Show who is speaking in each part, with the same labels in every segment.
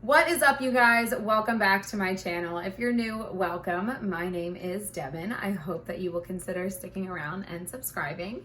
Speaker 1: What is up, you guys? Welcome back to my channel. If you're new, welcome. My name is Devin. I hope that you will consider sticking around and subscribing.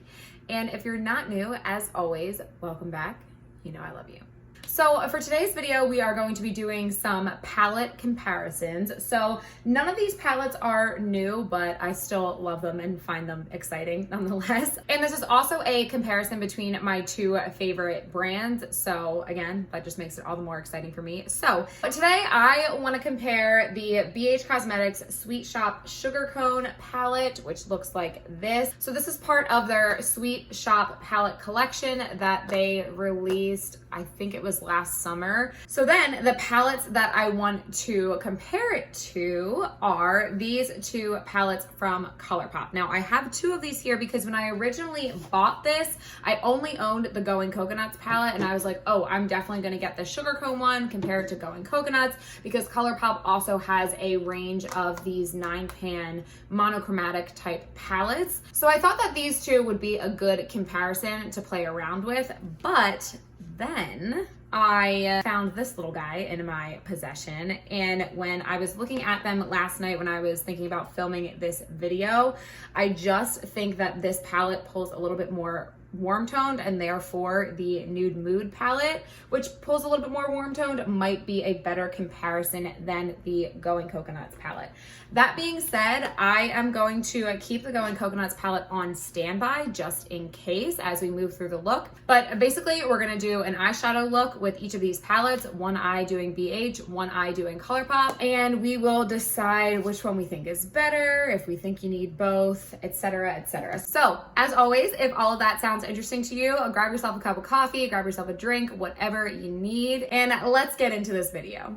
Speaker 1: And if you're not new, as always, welcome back. You know I love you. So for today's video, we are going to be doing some palette comparisons. So none of these palettes are new, but I still love them and find them exciting nonetheless. And this is also a comparison between my two favorite brands. So again, that just makes it all the more exciting for me. So today I want to compare the BH Cosmetics Sweet Shop Sugar Cone palette, which looks like this. So this is part of their Sweet Shop palette collection that they released, I think it was last summer. So then the palettes that I want to compare it to are these two palettes from Colourpop. Now I have two of these here because when I originally bought this, I only owned the Going Coconuts palette, and I was like, oh, I'm definitely gonna get the Sugar Cone one compared to Going Coconuts because Colourpop also has a range of these 9-pan monochromatic type palettes. So I thought that these two would be a good comparison to play around with, but then I found this little guy in my possession, and when I was looking at them last night when I was thinking about filming this video, I just think that this palette pulls a little bit more warm toned, and therefore the Nude Mood palette, which pulls a little bit more warm toned, might be a better comparison than the Going Coconuts palette. That being said, I am going to keep the Going Coconuts palette on standby just in case as we move through the look. But basically we're gonna do an eyeshadow look with each of these palettes, one eye doing BH, one eye doing Colourpop, and we will decide which one we think is better, if we think you need both, etc, etc. So as always, if all of that sounds interesting to you, grab yourself a cup of coffee, grab yourself a drink, whatever you need, and let's get into this video.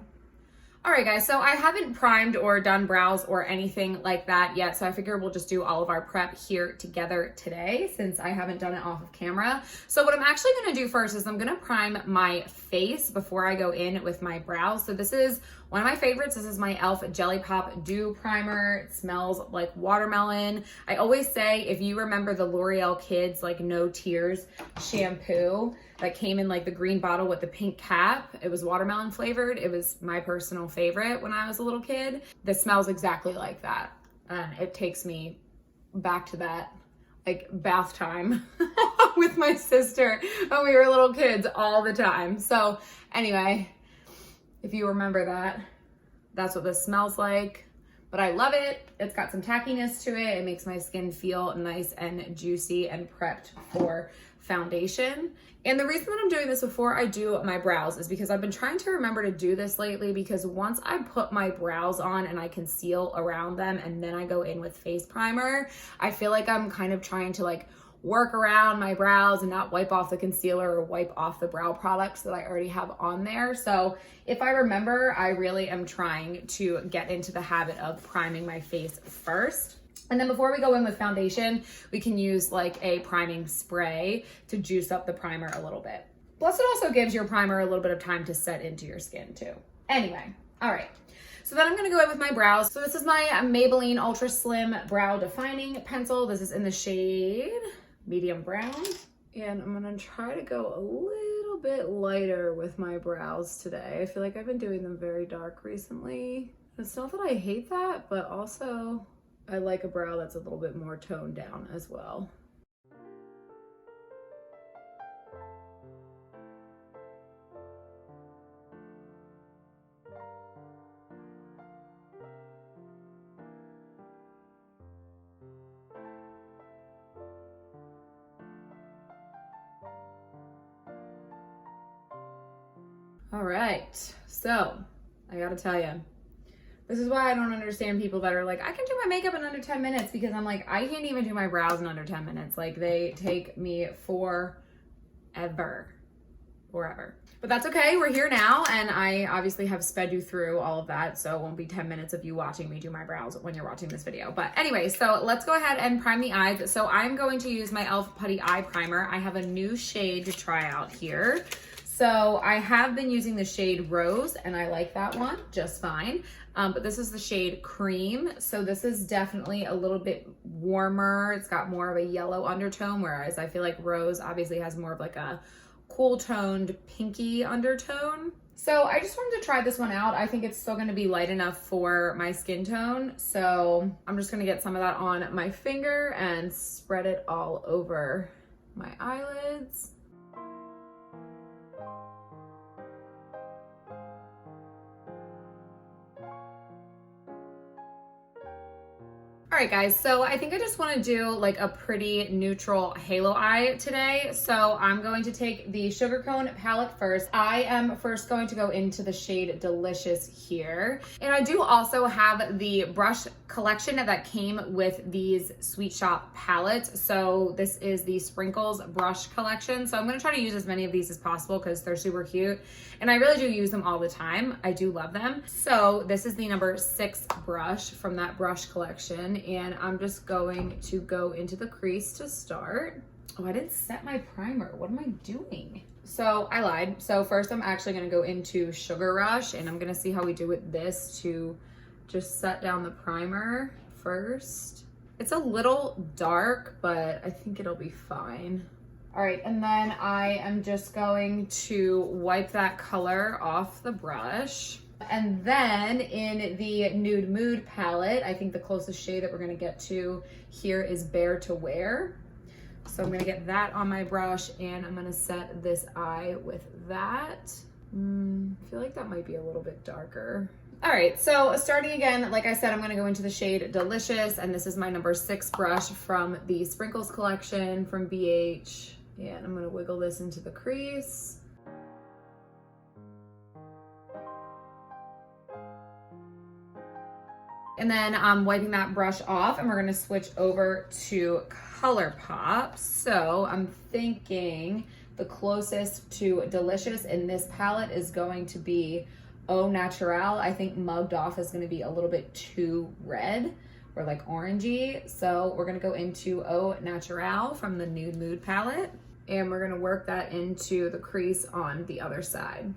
Speaker 1: All right, guys, so I haven't primed or done brows or anything like that yet, so I figure we'll just do all of our prep here together today since I haven't done it off of camera. So what I'm actually gonna do first is I'm gonna prime my face before I go in with my brows. So this is one of my favorites. This is my e.l.f. Jelly Pop Dew Primer. It smells like watermelon. I always say, if you remember the L'Oreal Kids like No Tears shampoo that came in like the green bottle with the pink cap, it was watermelon flavored. It was my personal favorite when I was a little kid. This smells exactly like that. And it takes me back to that like bath time with my sister when we were little kids all the time. So anyway, if you remember that, that's what this smells like. But I love it. It's got some tackiness to it. It makes my skin feel nice and juicy and prepped for foundation. And the reason that I'm doing this before I do my brows is because I've been trying to remember to do this lately, because once I put my brows on and I conceal around them and then I go in with face primer, I feel like I'm kind of trying to like work around my brows and not wipe off the concealer or wipe off the brow products that I already have on there. So if I remember, I really am trying to get into the habit of priming my face first. And then before we go in with foundation, we can use like a priming spray to juice up the primer a little bit. Plus it also gives your primer a little bit of time to set into your skin too. Anyway, all right. So then I'm gonna go in with my brows. So this is my Maybelline Ultra Slim Brow Defining Pencil. This is in the shade medium brown. And I'm gonna try to go a little bit lighter with my brows today. I feel like I've been doing them very dark recently. It's not that I hate that, but also I like a brow that's a little bit more toned down as well. All right, so I gotta tell you, this is why I don't understand people that are like, I can do my makeup in under 10 minutes, because I'm like, I can't even do my brows in under 10 minutes. Like they take me forever. But that's okay, we're here now, and I obviously have sped you through all of that, so it won't be 10 minutes of you watching me do my brows when you're watching this video. But anyway, so let's go ahead and prime the eyes. So I'm going to use my e.l.f. Putty Eye Primer. I have a new shade to try out here. So I have been using the shade Rose, and I like that one just fine. But this is the shade Cream. So this is definitely a little bit warmer. It's got more of a yellow undertone, whereas I feel like Rose obviously has more of like a cool toned pinky undertone. So I just wanted to try this one out. I think it's still gonna be light enough for my skin tone. So I'm just gonna get some of that on my finger and spread it all over my eyelids. All right, guys, so I think I just want to do like a pretty neutral halo eye today. So I'm going to take the Sugar Cone palette first. I am first going to go into the shade Delicious here. And I do also have the brush collection that came with these Sweet Shop palettes. So this is the Sprinkles brush collection. So I'm going to try to use as many of these as possible because they're super cute. And I really do use them all the time. I do love them. So this is the number 6 brush from that brush collection. And I'm just going to go into the crease to start. Oh, I didn't set my primer. What am I doing? So I lied. So first I'm actually gonna go into Sugar Rush, and I'm gonna see how we do with this to just set down the primer first. It's a little dark, but I think it'll be fine. All right, and then I am just going to wipe that color off the brush. And then in the Nude Mood palette, I think the closest shade that we're gonna get to here is Bare to Wear. So I'm gonna get that on my brush and I'm gonna set this eye with that. I feel like that might be a little bit darker. All right, so starting again, like I said, I'm gonna go into the shade Delicious, and this is my number 6 brush from the Sprinkles collection from BH. And I'm gonna wiggle this into the crease. And then I'm wiping that brush off, and we're gonna switch over to Colourpop. So I'm thinking the closest to Delicious in this palette is going to be Au Naturel. I think Mugged Off is gonna be a little bit too red or like orangey. So we're gonna go into Au Naturel from the Nude Mood palette, and we're gonna work that into the crease on the other side.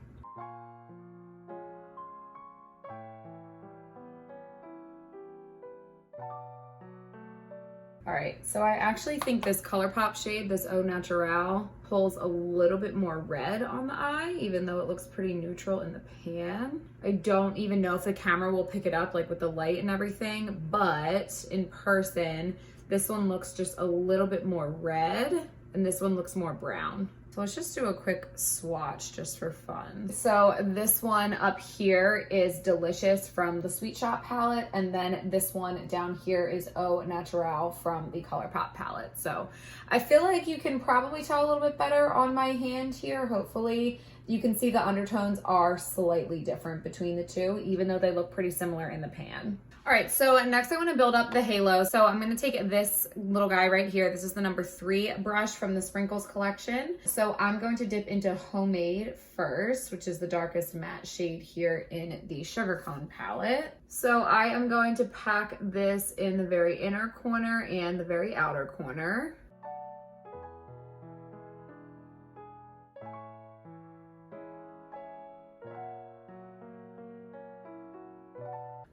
Speaker 1: All right, so I actually think this Colourpop shade, this Au Naturel, pulls a little bit more red on the eye, even though it looks pretty neutral in the pan. I don't even know if the camera will pick it up, like with the light and everything, but in person, this one looks just a little bit more red, and this one looks more brown. So let's just do a quick swatch just for fun. So this one up here is Delicious from the Sweet Shop palette, and then this one down here is Au Naturel from the Colourpop palette. So I feel like you can probably tell a little bit better on my hand here, hopefully. You can see the undertones are slightly different between the two, even though they look pretty similar in the pan. All right, so next I want to build up the halo. So I'm going to take this little guy right here. This is the number 3 brush from the Sprinkles collection. So I'm going to dip into Homemade first, which is the darkest matte shade here in the Sugar Cone palette. So I am going to pack this in the very inner corner and the very outer corner.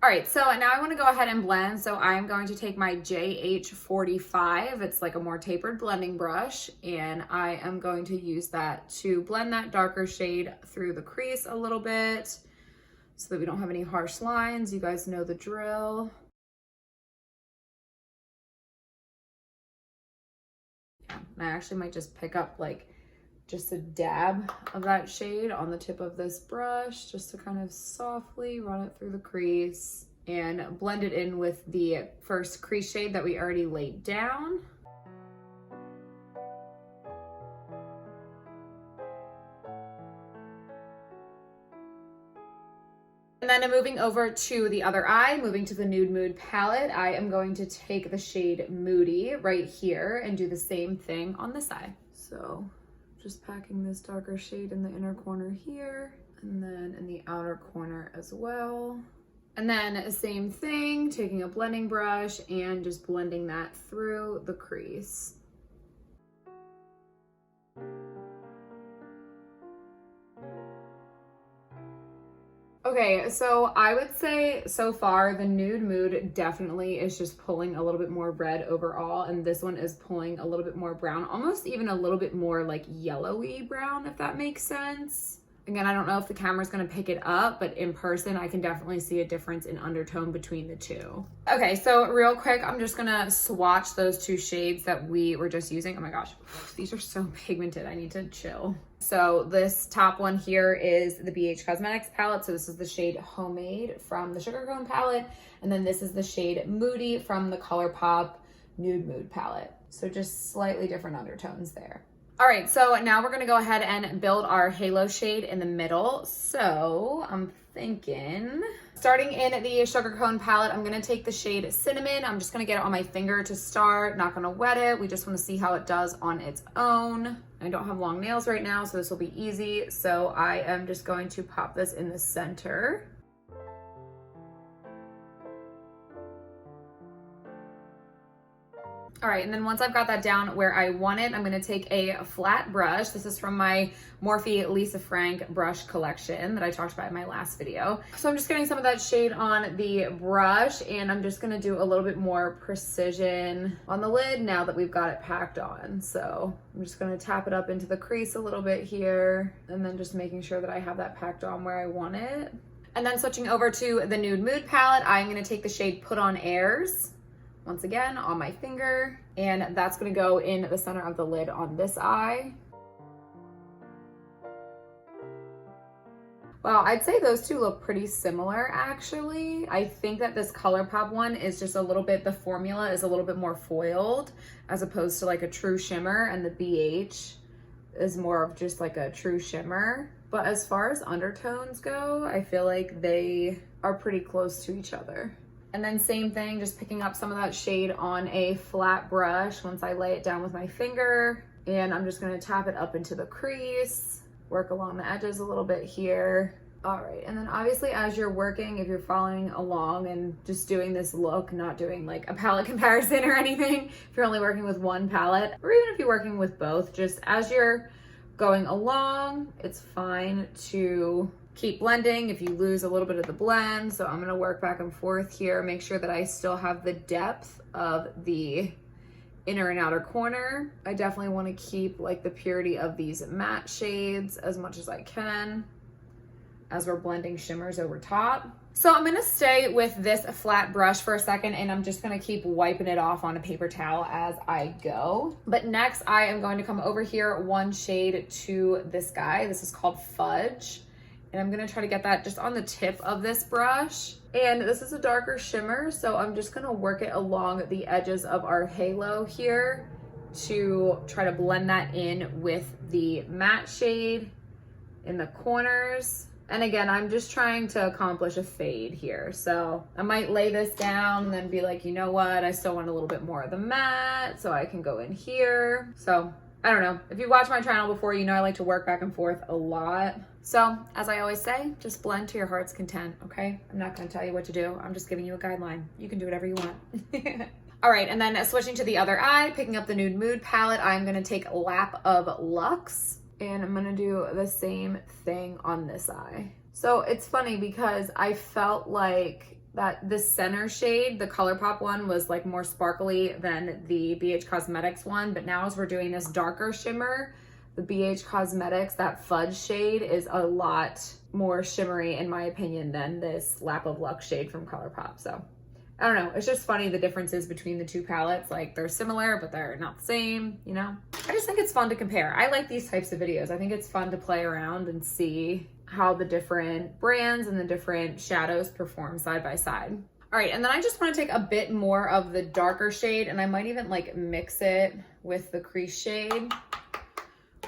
Speaker 1: All right, so now I want to go ahead and blend. So I'm going to take my JH45. It's like a more tapered blending brush, and I am going to use that to blend that darker shade through the crease a little bit so that we don't have any harsh lines. You guys know the drill. Yeah, and I actually might just pick up like just a dab of that shade on the tip of this brush just to kind of softly run it through the crease and blend it in with the first crease shade that we already laid down. And then moving over to the other eye, moving to the Nude Mood palette, I am going to take the shade Moody right here and do the same thing on this eye. So just packing this darker shade in the inner corner here, and then in the outer corner as well. And then same thing, taking a blending brush and just blending that through the crease. Okay, so I would say so far the Nude Mood definitely is just pulling a little bit more red overall, and this one is pulling a little bit more brown, almost even a little bit more like yellowy brown, if that makes sense. Again, I don't know if the camera's gonna pick it up, but in person, I can definitely see a difference in undertone between the two. Okay, so real quick, I'm just gonna swatch those two shades that we were just using. Oh my gosh, these are so pigmented. I need to chill. So this top one here is the BH Cosmetics palette. So this is the shade Homemade from the Sugar Cone palette. And then this is the shade Moody from the Colourpop Nude Mood palette. So just slightly different undertones there. All right, so now we're gonna go ahead and build our halo shade in the middle. So I'm thinking, starting in the Sugar Cone palette, I'm gonna take the shade Cinnamon. I'm just gonna get it on my finger to start, not gonna wet it. We just wanna see how it does on its own. I don't have long nails right now, so this will be easy. So I am just going to pop this in the center. All right, and then once I've got that down where I want it, I'm gonna take a flat brush. This is from my Morphe Lisa Frank brush collection that I talked about in my last video. So I'm just getting some of that shade on the brush, and I'm just gonna do a little bit more precision on the lid now that we've got it packed on. So I'm just gonna tap it up into the crease a little bit here, and then just making sure that I have that packed on where I want it. And then switching over to the Nude Mood palette, I'm gonna take the shade Put On Airs. Once again, on my finger, and that's gonna go in the center of the lid on this eye. Well, I'd say those two look pretty similar, actually. I think that this Colourpop one is just a little bit, the formula is a little bit more foiled as opposed to like a true shimmer, and the BH is more of just like a true shimmer. But as far as undertones go, I feel like they are pretty close to each other. And then same thing, just picking up some of that shade on a flat brush once I lay it down with my finger. And I'm just gonna tap it up into the crease, work along the edges a little bit here. All right, and then obviously as you're working, if you're following along and just doing this look, not doing like a palette comparison or anything, if you're only working with one palette, or even if you're working with both, just as you're going along, it's fine to keep blending if you lose a little bit of the blend. So I'm gonna work back and forth here, make sure that I still have the depth of the inner and outer corner. I definitely wanna keep like the purity of these matte shades as much as I can as we're blending shimmers over top. So I'm gonna stay with this flat brush for a second, and I'm just gonna keep wiping it off on a paper towel as I go. But next I am going to come over here one shade to this guy. This is called Fudge. And I'm gonna try to get that just on the tip of this brush. And this is a darker shimmer, so I'm just gonna work it along the edges of our halo here to try to blend that in with the matte shade in the corners. And again, I'm just trying to accomplish a fade here. So I might lay this down and then be like, you know what? I still want a little bit more of the matte, so I can go in here. So I don't know. If you watch my channel before, you know I like to work back and forth a lot. So as I always say, just blend to your heart's content, okay? I'm not gonna tell you what to do. I'm just giving you a guideline. You can do whatever you want. All right, and then switching to the other eye, picking up the Nude Mood palette, I'm gonna take Lap of Luxe, and I'm gonna do the same thing on this eye. So it's funny because I felt like that the center shade, the Colourpop one, was like more sparkly than the BH Cosmetics one, but now as we're doing this darker shimmer, the BH Cosmetics, that Fudge shade is a lot more shimmery in my opinion than this Lap of Luxe shade from Colourpop. So I don't know, it's just funny the differences between the two palettes. Like they're similar, but they're not the same, you know? I just think it's fun to compare. I like these types of videos. I think it's fun to play around and see how the different brands and the different shadows perform side by side. All right, and then I just wanna take a bit more of the darker shade, and I might even like mix it with the crease shade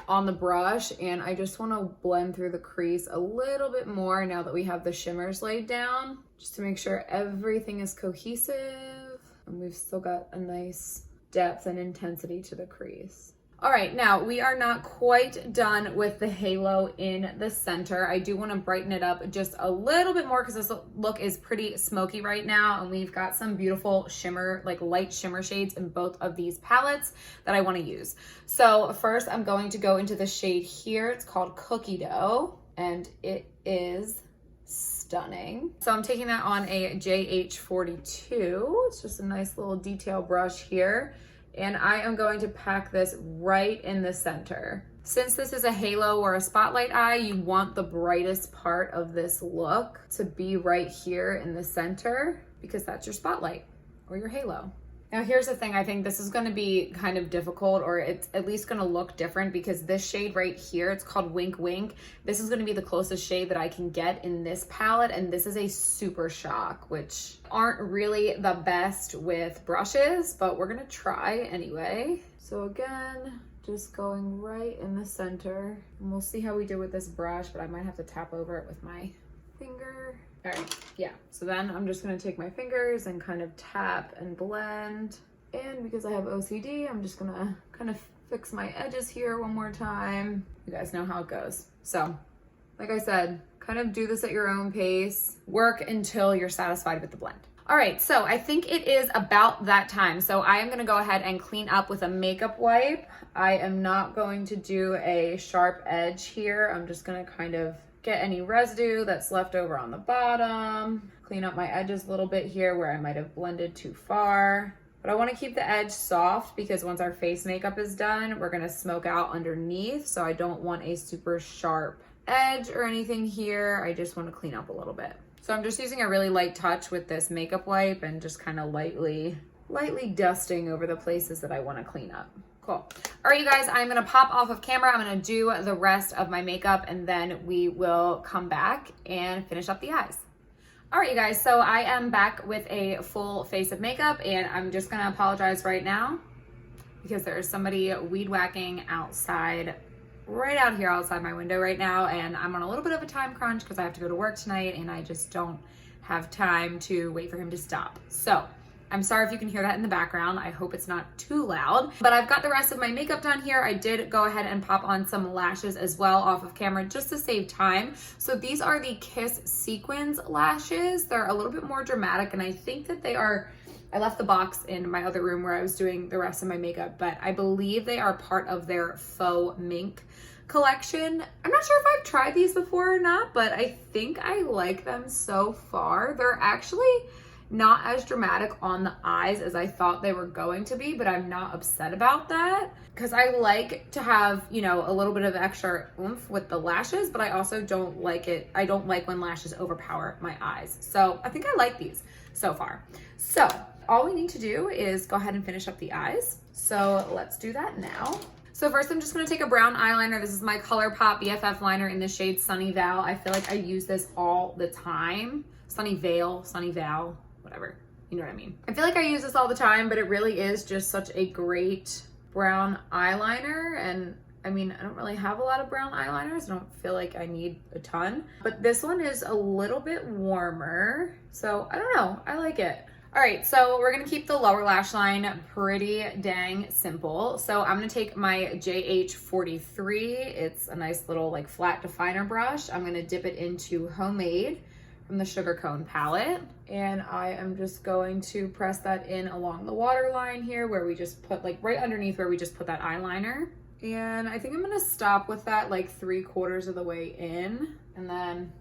Speaker 1: on the brush, and I just wanna blend through the crease a little bit more now that we have the shimmers laid down, just to make sure everything is cohesive and we've still got a nice depth and intensity to the crease. All right, now we are not quite done with the halo in the center. I do want to brighten it up just a little bit more because this look is pretty smoky right now, and we've got some beautiful shimmer, like light shimmer shades in both of these palettes that I want to use. So first I'm going to go into the shade here. It's called Cookie Dough, and it is stunning. So I'm taking that on a JH42. It's just a nice little detail brush here. And I am going to pack this right in the center. Since this is a halo or a spotlight eye, you want the brightest part of this look to be right here in the center because that's your spotlight or your halo. Now here's the thing, I think this is gonna be kind of difficult, or it's at least gonna look different because this shade right here, it's called Wink Wink. This is gonna be the closest shade that I can get in this palette, and this is a Super Shock, which aren't really the best with brushes, but we're gonna try anyway. So again, just going right in the center, and we'll see how we do with this brush, but I might have to tap over it with my finger. All right, yeah. So then I'm just gonna take my fingers and kind of tap and blend. And because I have OCD, I'm just gonna kind of fix my edges here one more time. You guys know how it goes. So, like I said, kind of do this at your own pace. Work until you're satisfied with the blend. All right, so I think it is about that time. So I am gonna go ahead and clean up with a makeup wipe. I am not going to do a sharp edge here. I'm just gonna kind of get any residue that's left over on the bottom, clean up my edges a little bit here where I might have blended too far. But I want to keep the edge soft because once our face makeup is done, we're going to smoke out underneath. So I don't want a super sharp edge or anything here. I just want to clean up a little bit. So I'm just using a really light touch with this makeup wipe and just kind of lightly dusting over the places that I want to clean up. Cool. All right, you guys, I'm gonna pop off of camera. I'm gonna do the rest of my makeup and then we will come back and finish up the eyes. All right, you guys, so I am back with a full face of makeup and I'm just gonna apologize right now because there is somebody weed whacking outside, right out here outside my window right now, and I'm on a little bit of a time crunch because I have to go to work tonight and I just don't have time to wait for him to stop. So I'm sorry if you can hear that in the background. I hope it's not too loud, but I've got the rest of my makeup done here. I did go ahead and pop on some lashes as well off of camera just to save time. So these are the Kiss Sequins lashes. They're a little bit more dramatic, and I think that they are, I left the box in my other room where I was doing the rest of my makeup, but I believe they are part of their faux mink collection. I'm not sure if I've tried these before or not, but I think I like them so far. They're actually not as dramatic on the eyes as I thought they were going to be, but I'm not upset about that because I like to have, you know, a little bit of extra oomph with the lashes, but I also don't like it. I don't like when lashes overpower my eyes. So I think I like these so far. So all we need to do is go ahead and finish up the eyes. So let's do that now. So first I'm just gonna take a brown eyeliner. This is my Colourpop BFF liner in the shade Sunny Val. I feel like I use this all the time. Sunny Val, whatever, you know what I mean. I feel like I use this all the time, but it really is just such a great brown eyeliner. And I mean, I don't really have a lot of brown eyeliners. I don't feel like I need a ton, but this one is a little bit warmer. So I don't know, I like it. All right, so we're gonna keep the lower lash line pretty dang simple. So I'm gonna take my JH43. It's a nice little like flat definer brush. I'm gonna dip it into Homemade from the Sugar Cone palette. And I am just going to press that in along the waterline here where we just put, like right underneath where we just put that eyeliner. And I think I'm gonna stop with that like 3/4 of the way in. And then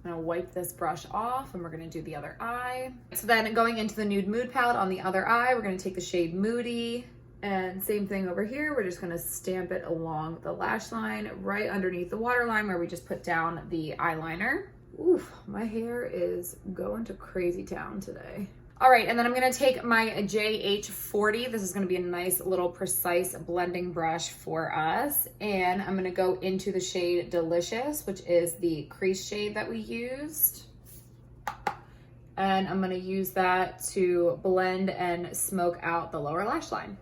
Speaker 1: I'm gonna wipe this brush off and we're gonna do the other eye. So then going into the Nude Mood palette on the other eye, we're gonna take the shade Moody. And same thing over here, we're just gonna stamp it along the lash line right underneath the waterline where we just put down the eyeliner. Oof, my hair is going to crazy town today. All right, and then I'm gonna take my JH40. This is gonna be a nice little precise blending brush for us. And I'm gonna go into the shade Delicious, which is the crease shade that we used. And I'm gonna use that to blend and smoke out the lower lash line.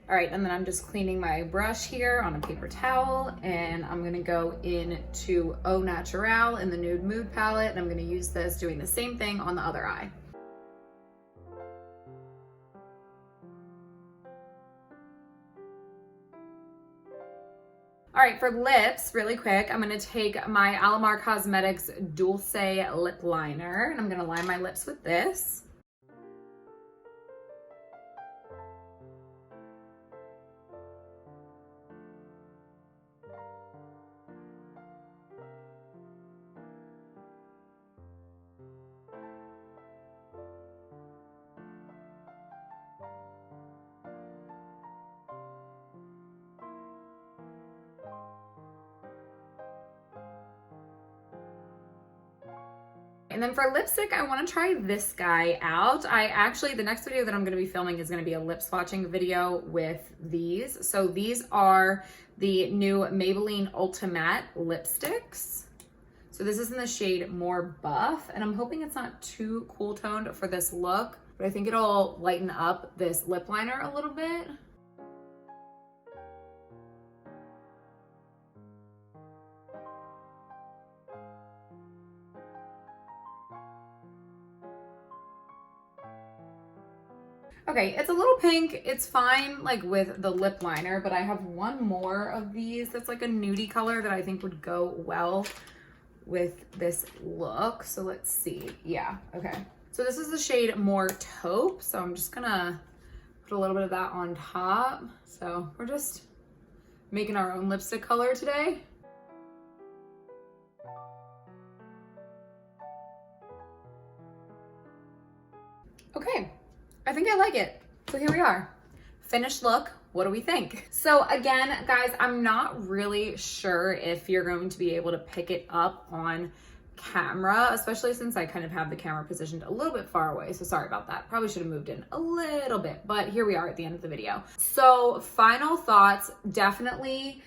Speaker 1: All right, and then I'm just cleaning my brush here on a paper towel, and I'm gonna go into Au Naturel in the Nude Mood palette, and I'm gonna use this doing the same thing on the other eye. All right, for lips, really quick, I'm gonna take my Alamar Cosmetics Dulce Lip Liner, and I'm gonna line my lips with this. And then for lipstick, I want to try this guy out. The next video that I'm going to be filming is going to be a lip swatching video with these. So these are the new Maybelline Ultimate lipsticks. So this is in the shade More Buff, and I'm hoping it's not too cool toned for this look, but I think it'll lighten up this lip liner a little bit. Okay, it's a little pink. It's fine like with the lip liner, but I have one more of these that's like a nudie color that I think would go well with this look. So let's see. Yeah, okay. So this is the shade More Taupe. So I'm just gonna put a little bit of that on top. So we're just making our own lipstick color today. Okay, I think I like it. So here we are. Finished look. What do we think? So again, guys, I'm not really sure if you're going to be able to pick it up on camera, especially since I kind of have the camera positioned a little bit far away. So sorry about that. Probably should have moved in a little bit, but here we are at the end of the video. So final thoughts, definitely,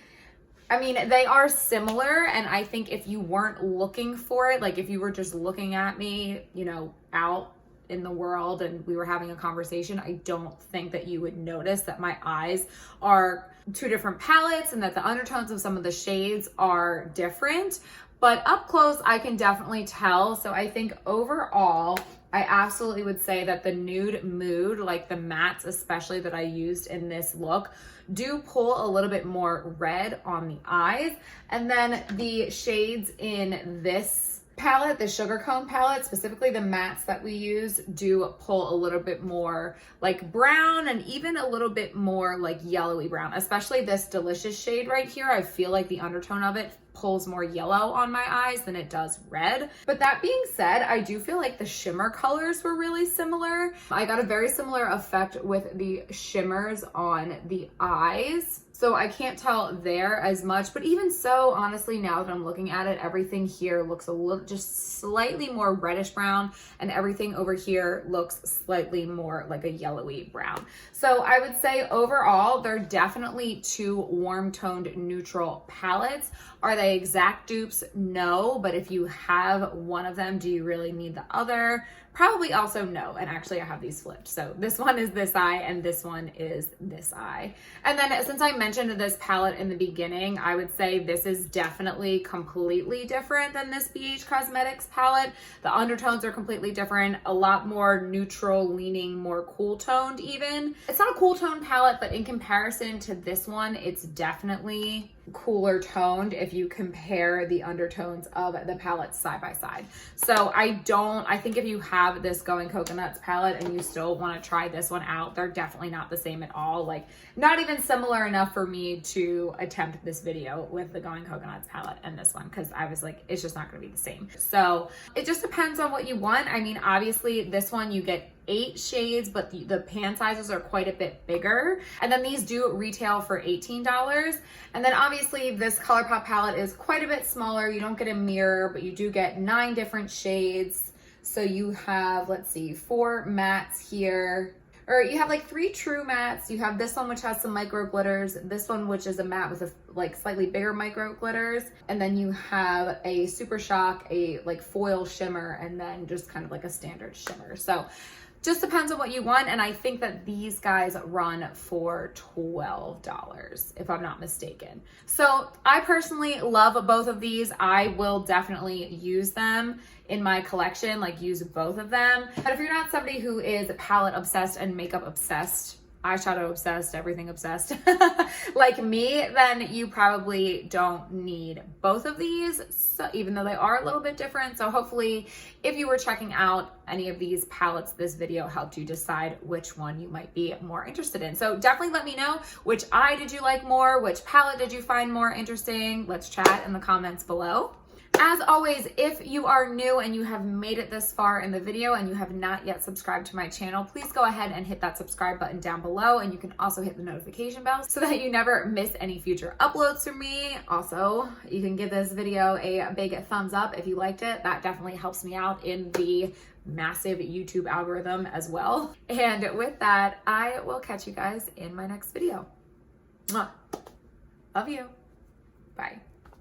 Speaker 1: I mean, they are similar. And I think if you weren't looking for it, like if you were just looking at me, you know, out in the world and we were having a conversation, I don't think that you would notice that my eyes are two different palettes and that the undertones of some of the shades are different. But up close, I can definitely tell. So I think overall, I absolutely would say that the Nude Mood, like the mattes especially that I used in this look, do pull a little bit more red on the eyes. And then the shades in this palette, the Sugar Cone palette, specifically the mattes that we use, do pull a little bit more like brown and even a little bit more like yellowy brown, especially this Delicious shade right here. I feel like the undertone of it pulls more yellow on my eyes than it does red. But that being said, I do feel like the shimmer colors were really similar. I got a very similar effect with the shimmers on the eyes. So I can't tell there as much, but even so, honestly, now that I'm looking at it, everything here looks a little, just slightly more reddish brown, and everything over here looks slightly more like a yellowy brown. So I would say overall, they're definitely two warm toned neutral palettes. Are they exact dupes? No, but if you have one of them, do you really need the other? Probably also no. And actually I have these flipped. So this one is this eye and this one is this eye. And then since I mentioned this palette in the beginning, I would say this is definitely completely different than this BH Cosmetics palette. The undertones are completely different, a lot more neutral leaning, more cool toned even. It's not a cool tone palette, but in comparison to this one, it's definitely cooler toned if you compare the undertones of the palettes side by side. So I think if you have this Going Coconuts palette and you still want to try this one out, they're definitely not the same at all. Like not even similar enough for me to attempt this video with the Going Coconuts palette and this one, because I was like, it's just not going to be the same. So it just depends on what you want. I mean, obviously this one you get 8 shades, but the pan sizes are quite a bit bigger. And then these do retail for $18. And then obviously this Colourpop palette is quite a bit smaller. You don't get a mirror, but you do get 9 different shades. So you have, let's see, 4 mattes here. Or you have like 3 true mattes. You have this one which has some micro glitters, this one which is a matte with a like slightly bigger micro glitters, and then you have a Super Shock, a like foil shimmer, and then just kind of like a standard shimmer. So just depends on what you want. And I think that these guys run for $12, if I'm not mistaken. So I personally love both of these. I will definitely use them in my collection, like use both of them. But if you're not somebody who is palette obsessed and makeup obsessed, eyeshadow obsessed, everything obsessed, like me, then you probably don't need both of these, so even though they are a little bit different. So hopefully if you were checking out any of these palettes, this video helped you decide which one you might be more interested in. So definitely let me know, which eye did you like more? Which palette did you find more interesting? Let's chat in the comments below. as always, if you are new and you have made it this far in the video and you have not yet subscribed to my channel, please go ahead and hit that subscribe button down below, and you can also hit the notification bell so that you never miss any future uploads from me. Also, you can give this video a big thumbs up if you liked it. That definitely helps me out in the massive YouTube algorithm as well. And with that, I will catch you guys in my next video. Mwah. Love you. Bye.